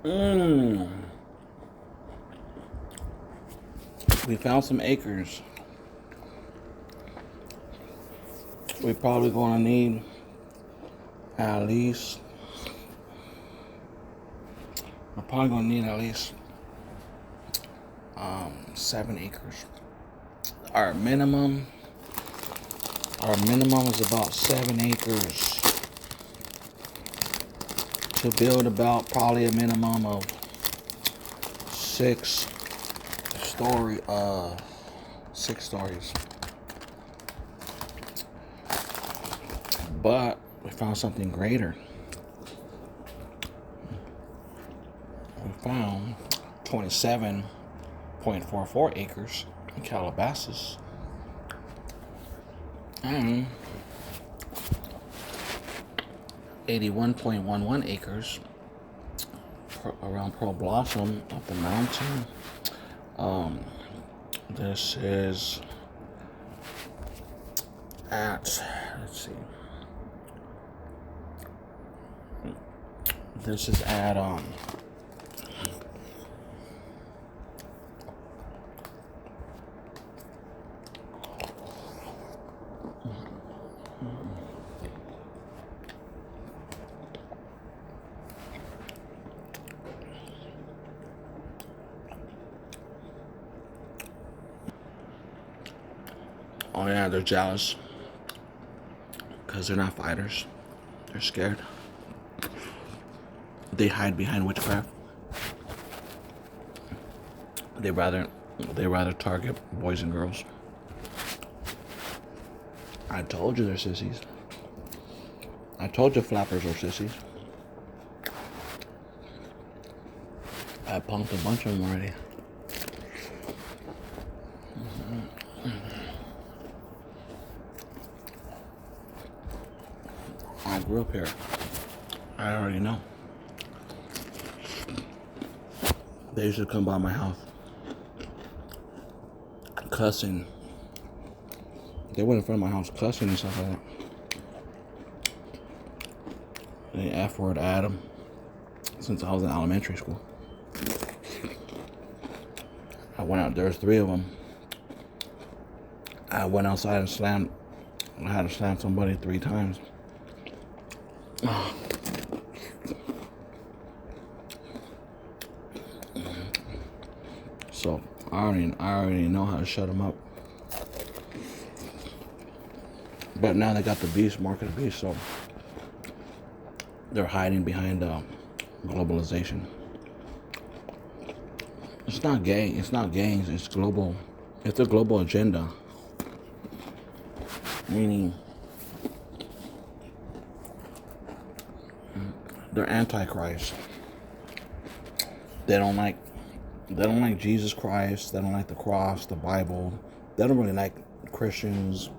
Mmm. We found some acres. We're probably gonna need at least. We're probably gonna need at least 7 acres. Our minimum. Our minimum is about 7 acres to build about probably a minimum of 6 stories. But we found something greater. We found 27.44 acres in Calabasas and 81.11 acres around Pearl Blossom up the mountain. This is at, let's see. This is at oh yeah, they're jealous because they're not fighters. They're scared. They hide behind witchcraft. They rather target boys and girls. I told you they're sissies. I told you flappers are sissies. I punked a bunch of them already. I grew up here. I already know. They used to come by my house cussing. They went in front of my house cussing and stuff like that. The F word Adam since I was in elementary school. I went out, there's 3 of them. I went outside and slammed, I had to slam somebody 3 times. So I already know how to shut them up. But now they got the beast, mark of the beast, so they're hiding behind globalization. It's not gangs, it's global. It's a global agenda. Meaning they're antichrist. They don't like Jesus Christ. They don't like the cross, the Bible. They don't really like Christians.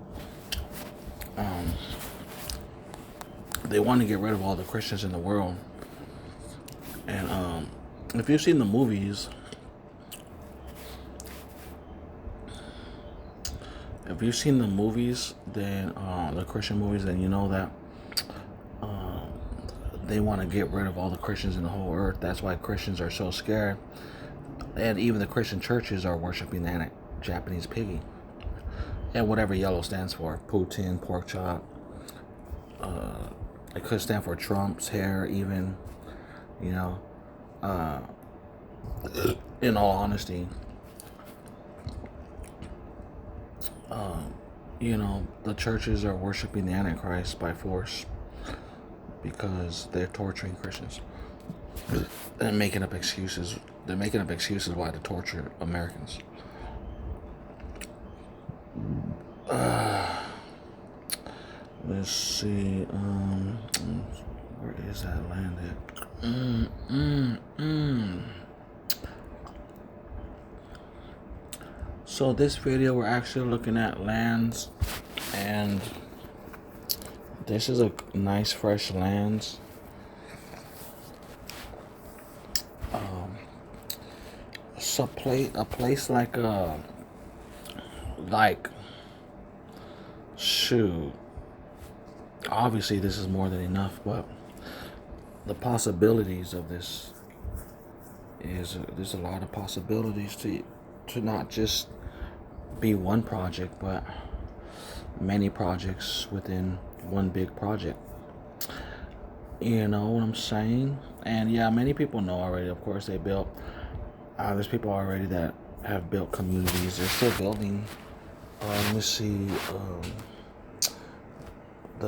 They want to get rid of all the Christians in the world. And if you've seen the movies, then the Christian movies, then you know that they want to get rid of all the Christians in the whole earth. That's why Christians are so scared. And even the Christian churches are worshiping the Japanese piggy. And whatever yellow stands for. Putin, pork chop. It could stand for Trump's hair even. You know. In all honesty. The churches are worshiping the Antichrist by force. Because they're torturing Christians. And making up excuses. They're making up excuses why to torture Americans. Let's see. Where is that land at? So this video, we're actually looking at lands, and this is a nice fresh lands. So a place like shoot. Obviously, this is more than enough, but the possibilities of this is there's a lot of possibilities to not just be one project, but many projects within one big project. You know what I'm saying? And yeah, many people know already. Of course, they built. There's people already that have built communities. They're still building. Let me see.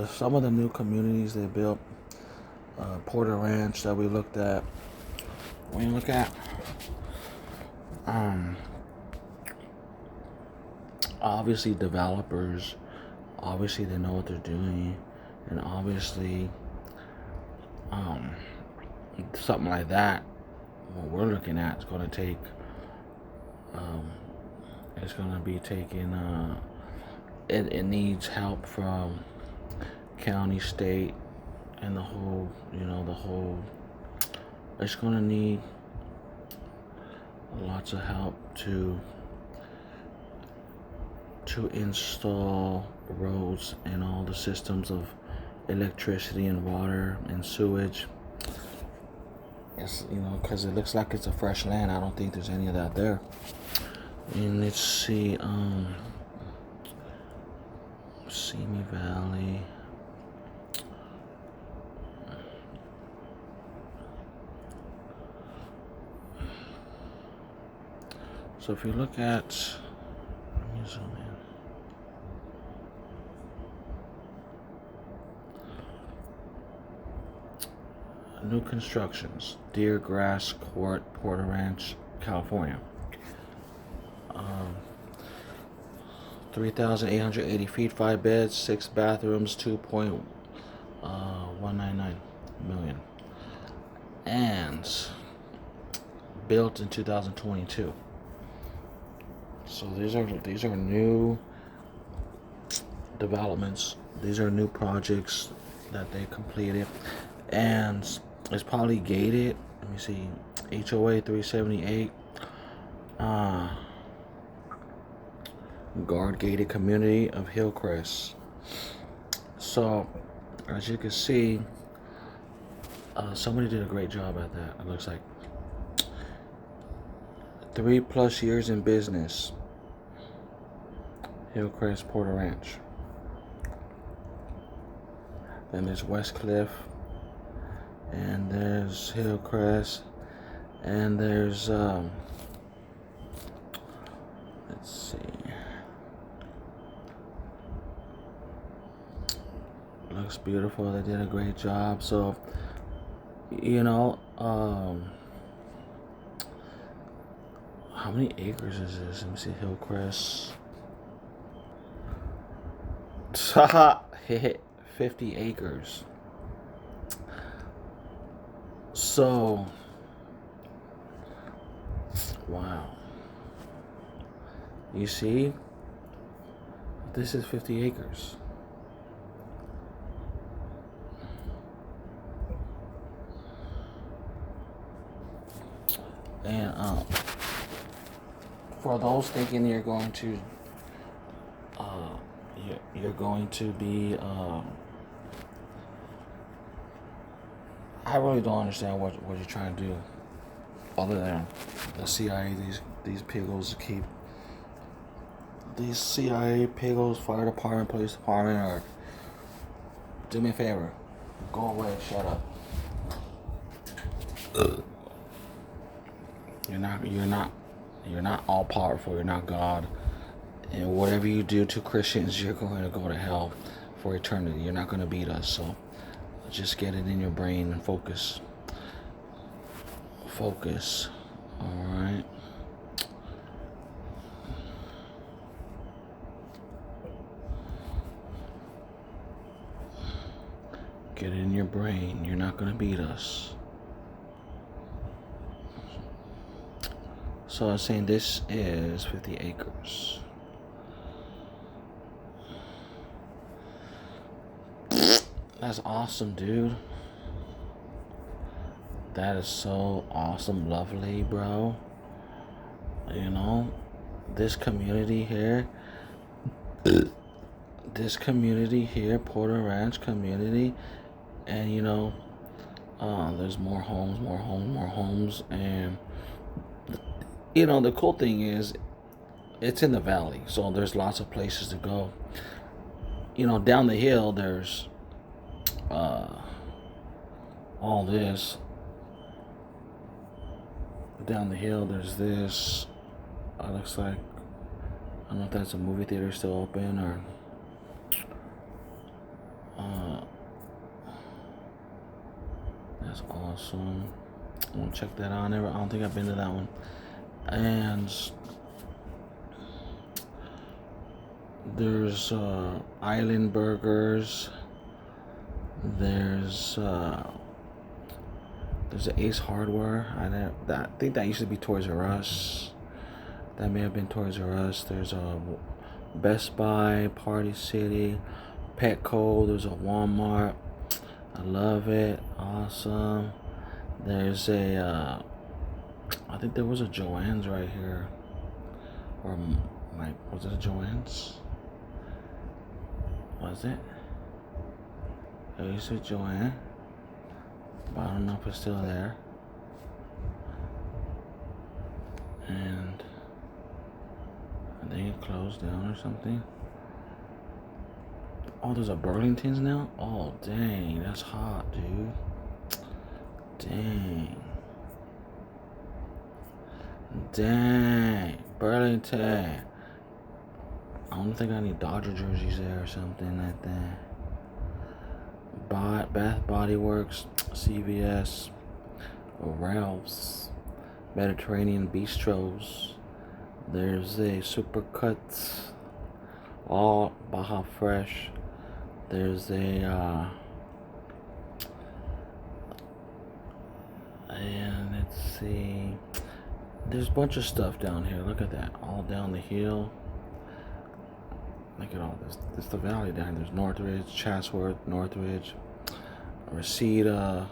Some of the new communities they built. Porter Ranch that we looked at. When you look at, obviously developers, obviously they know what they're doing, and obviously, something like that, what we're looking at is going to take, it's going to be taking, it needs help from county, state, and the whole, it's going to need lots of help to install roads and all the systems of electricity and water and sewage. It's, because it looks like it's a fresh land. I don't think there's any of that there. And let's see, Simi Valley. So if you look at, let me zoom in. New constructions, Deer Grass Court, Porter Ranch, California. 3,880 feet, 5 beds, 6 bathrooms, 2.199 million. And built in 2022. So these are new developments. These are new projects that they completed, and it's probably gated. Let me see, HOA 378, guard gated community of Hillcrest. So as you can see, somebody did a great job at that. It looks like 3+ years in business. Hillcrest Porter Ranch. Then there's Westcliff, and there's Hillcrest, and there's let's see, looks beautiful. They did a great job. So how many acres is this? Let me see. Hillcrest. 50 acres. So, wow. You see, this is 50 acres. And for those thinking you're going to be I really don't understand what you're trying to do, other than the CIA. These piggles keep these CIA piggles, fire department, police department, or do me a favor, go away, shut up. You're not all powerful. You're not God. And whatever you do to Christians, you're going to go to hell for eternity. You're not going to beat us. So just get it in your brain and focus. Focus. All right. Get it in your brain. You're not going to beat us. So I was saying this is 50 acres. That's awesome, dude. That is so awesome, lovely, bro. This community here, Porter Ranch community, and There's more homes, more homes, more homes, and the cool thing is it's in the valley, so there's lots of places to go. Down the hill there's uh, all this. Down the hill there's this. Looks like, I don't know if that's a movie theater still open or. That's awesome. I'm gonna check that out. I don't think I've been to that one. And there's Island Burgers. There's an Ace Hardware. I think that used to be Toys R Us. That may have been Toys R Us. There's a Best Buy, Party City, Petco. There's a Walmart. I love it. Awesome. There's I think there was a Joann's right here. Or was it a Joann's? Was it? It used to be Joann. But I don't know if it's still there. And I think it closed down or something. Oh, there's a Burlington's now? Oh, dang. That's hot, dude. Dang. Burlington. I don't think I need Dodger jerseys there or something like that. Bath Body Works, CVS, Ralph's, Mediterranean Bistros. There's a Supercuts, all Baja Fresh. There's a and let's see. There's a bunch of stuff down here. Look at that, all down the hill. Look at all this. This is the valley down here. There's Northridge, Chatsworth, Northridge, Reseda,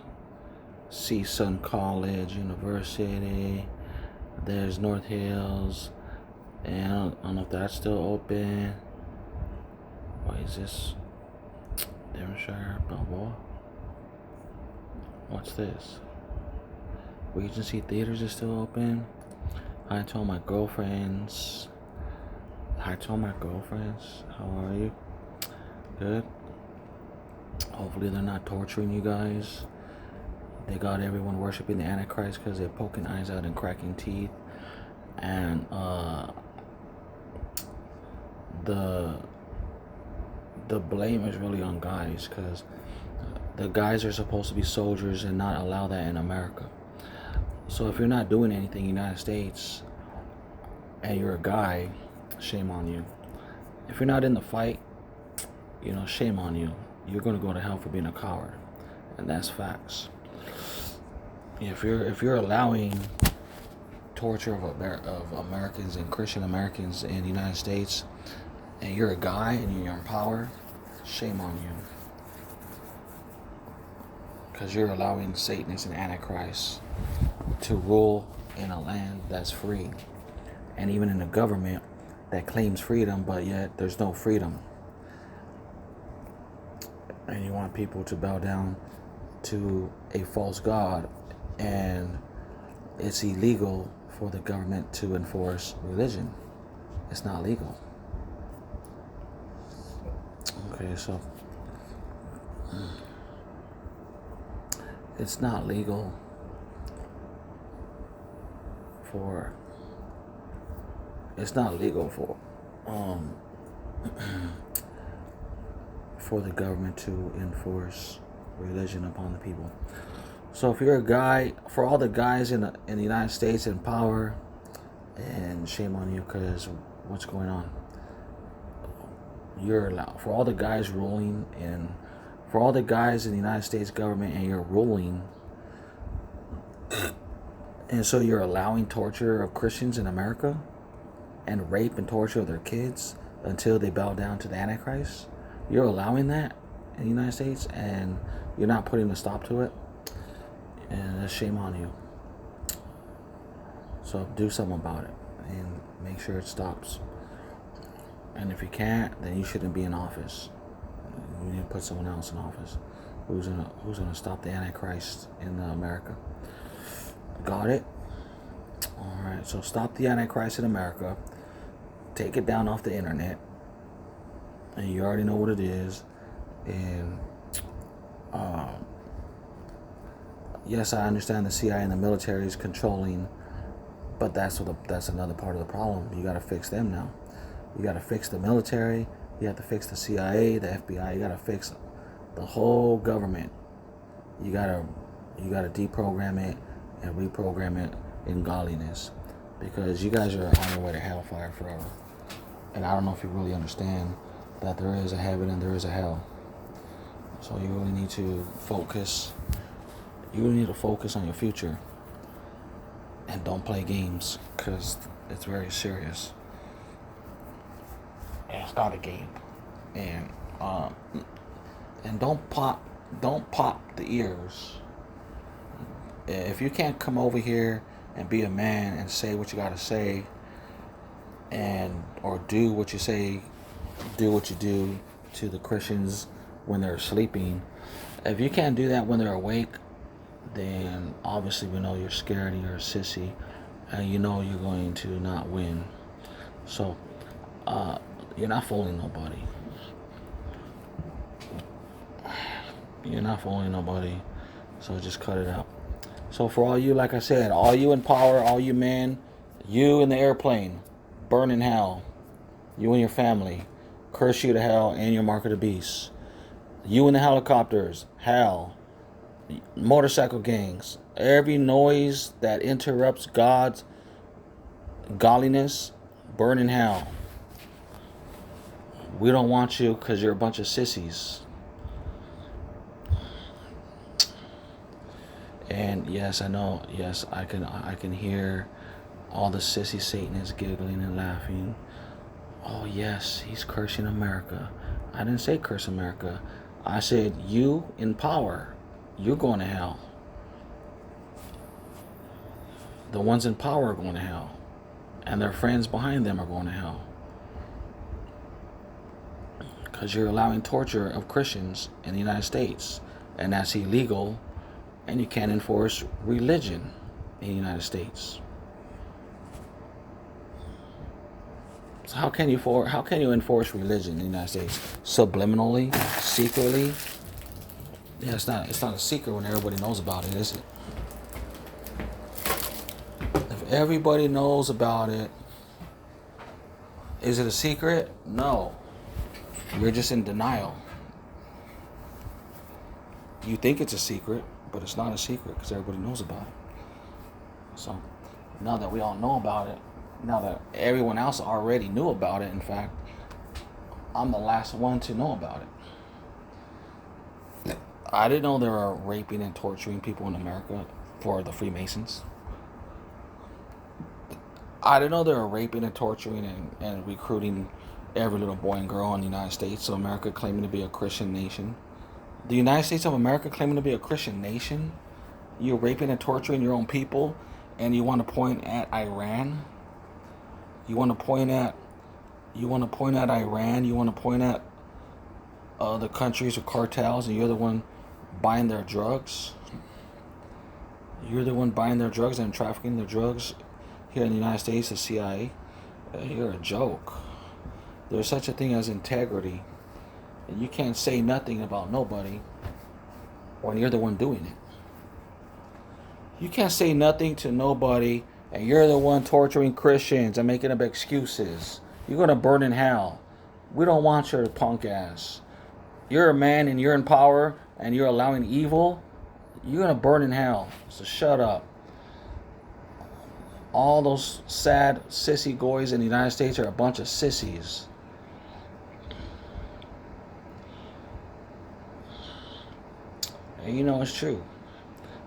CSUN College, University. There's North Hills. And I don't know if that's still open. What is this? Devonshire, Balboa. What's this? Regency Theaters is still open. Hi to all my girlfriends. How are you? Good. Hopefully they're not torturing you guys. They got everyone worshiping the Antichrist because they're poking eyes out and cracking teeth. And the blame is really on guys, because the guys are supposed to be soldiers and not allow that in America. So if you're not doing anything in the United States and you're a guy, shame on you. If you're not in the fight, shame on you. You're going to go to hell for being a coward, and that's facts. If you're allowing torture of Americans and Christian Americans in the United States, and you're a guy and you're in power, shame on you. Because you're allowing Satanists and Antichrist to rule in a land that's free, and even in a government that claims freedom, but yet there's no freedom. And you want people to bow down to a false god, and it's illegal for the government to enforce religion. It's not legal. Okay, so it's not legal for for the government to enforce religion upon the people. So if you're a guy, for all the guys in the United States in power, and shame on you, because what's going on? You're allowed, for all the guys ruling, and for all the guys in the United States government, and you're ruling, and so you're allowing torture of Christians in America, and rape and torture of their kids until they bow down to the Antichrist. You're allowing that in the United States, and you're not putting a stop to it, and that's shame on you. So do something about it and make sure it stops. And if you can't, then you shouldn't be in office. You need to put someone else in office. Who's gonna stop the Antichrist in America? Got it. All right. So stop the Antichrist in America. Take it down off the internet, and you already know what it is. And yes, I understand the CIA and the military is controlling, but that's another part of the problem. You got to fix them now. You got to fix the military. You have to fix the CIA, the FBI. You got to fix the whole government. You gotta deprogram it and reprogram it in godliness, because you guys are on your way to hellfire forever. And I don't know if you really understand that there is a heaven and there is a hell. So you really need to focus. You really need to focus on your future. And don't play games, because it's very serious. And it's not a game. And don't pop the ears. If you can't come over here and be a man and say what you gotta say, or do what you say, do what you do to the Christians when they're sleeping. If you can't do that when they're awake, then obviously we know you're scared and you're a sissy, and you know you're going to not win. So you're not fooling nobody. You're not fooling nobody. So just cut it out. So for all you, like I said, all you in power, all you men, you in the airplane, burn in hell. You and your family, curse you to hell and your mark of the beast. You in the helicopters, hell. Motorcycle gangs, every noise that interrupts God's godliness, burn in hell. We don't want you because you're a bunch of sissies. And yes, I know. Yes, I can hear all the sissy Satanists giggling and laughing. Oh yes, he's cursing America. I didn't say curse America. I said you in power, you're going to hell. The ones in power are going to hell, and their friends behind them are going to hell, because you're allowing torture of Christians in the United States, and that's illegal, and you can't enforce religion in the United States. So how can you enforce religion in the United States? Subliminally, secretly? Yeah, it's not a secret when everybody knows about it, is it? If everybody knows about it, is it a secret? No. You're just in denial. You think it's a secret, but it's not a secret because everybody knows about it. So now that we all know about it, now that everyone else already knew about it, in fact, I'm the last one to know about it. I didn't know they were raping and torturing people in America for the Freemasons. I didn't know they were raping and torturing and recruiting every little boy and girl in the United States. So America claiming to be a Christian nation. The United States of America claiming to be a Christian nation. You're raping and torturing your own people, and you want to point at Iran. You want to point at Iran. You want to point at other countries or cartels, and you're the one buying their drugs. You're the one buying their drugs and trafficking their drugs here in the United States, the CIA. You're a joke. There's such a thing as integrity, and you can't say nothing about nobody when you're the one doing it. You can't say nothing to nobody, and you're the one torturing Christians and making up excuses. You're going to burn in hell. We don't want your punk ass. You're a man and you're in power and you're allowing evil. You're going to burn in hell. So shut up. All those sad sissy goys in the United States are a bunch of sissies. And you know it's true.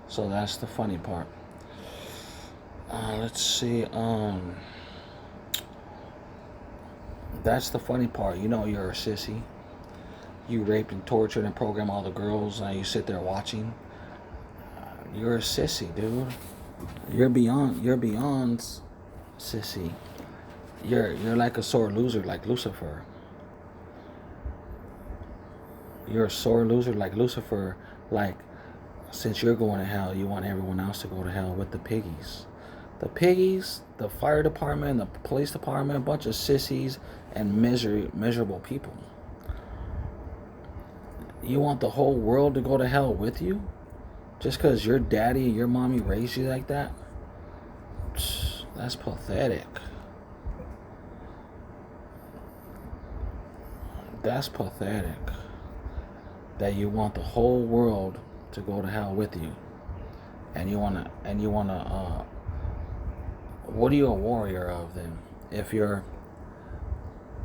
So that's the funny part. Let's see. That's the funny part. You know you're a sissy. You raped and tortured and programmed all the girls, and you sit there watching. You're a sissy, dude. You're beyond sissy. You're like a sore loser, like Lucifer. You're a sore loser like Lucifer. Like, since you're going to hell, you want everyone else to go to hell with the piggies. The piggies, the fire department, the police department, a bunch of sissies and miserable people. You want the whole world to go to hell with you? Just because your daddy and your mommy raised you like that? That's pathetic. That's pathetic. That you want the whole world to go to hell with you. And you wanna what are you a warrior of then? If you're